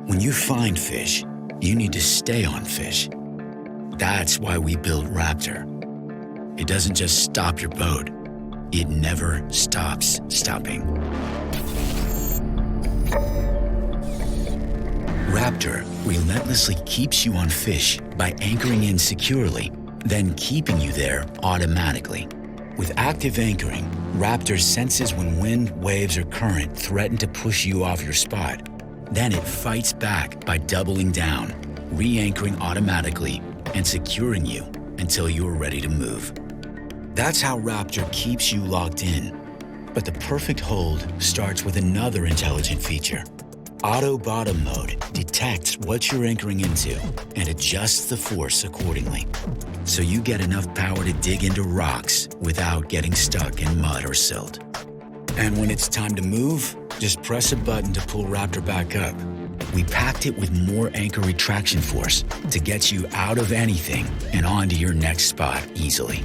When you find fish, you need to stay on fish. That's why we built Raptor. It doesn't just stop your boat. It never stops stopping. Raptor relentlessly keeps you on fish by anchoring in securely, then keeping you there automatically. With active anchoring, Raptor senses when wind, waves, or current threaten to push you off your spot. Then it fights back by doubling down, re-anchoring automatically, and securing you until you are ready to move. That's how Raptor keeps you locked in. But the perfect hold starts with another intelligent feature. Auto bottom mode detects what you're anchoring into and adjusts the force accordingly, so you get enough power to dig into rocks without getting stuck in mud or silt. And when it's time to move, just press a button to pull Raptor back up. We packed it with more anchor retraction force to get you out of anything and onto your next spot easily.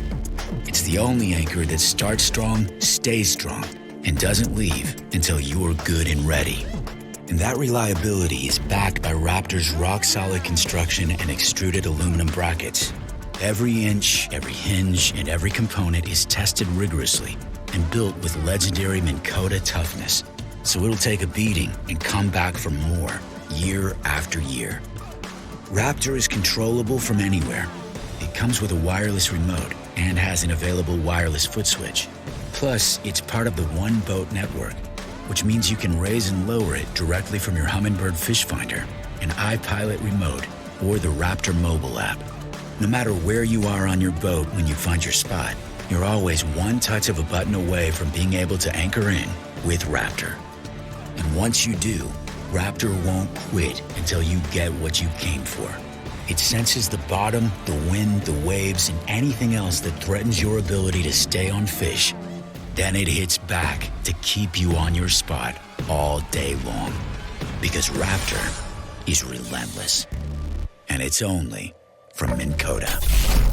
It's the only anchor that starts strong, stays strong, and doesn't leave until you're good and ready. And that reliability is backed by Raptor's rock-solid construction and extruded aluminum brackets. Every inch, every hinge, and every component is tested rigorously and built with legendary MINN KOTA toughness, so it'll take a beating and come back for more, year after year. Raptor is controllable from anywhere. It comes with a wireless remote and has an available wireless foot switch. Plus, it's part of the One Boat network, which means you can raise and lower it directly from your Humminbird fish finder, an iPilot remote, or the Raptor mobile app. No matter where you are on your boat when you find your spot, you're always one touch of a button away from being able to anchor in with Raptor. And once you do, Raptor won't quit until you get what you came for. It senses the bottom, the wind, the waves, and anything else that threatens your ability to stay on fish. Then it hits back to keep you on your spot all day long. Because Raptor is relentless. And it's only from MINN KOTA.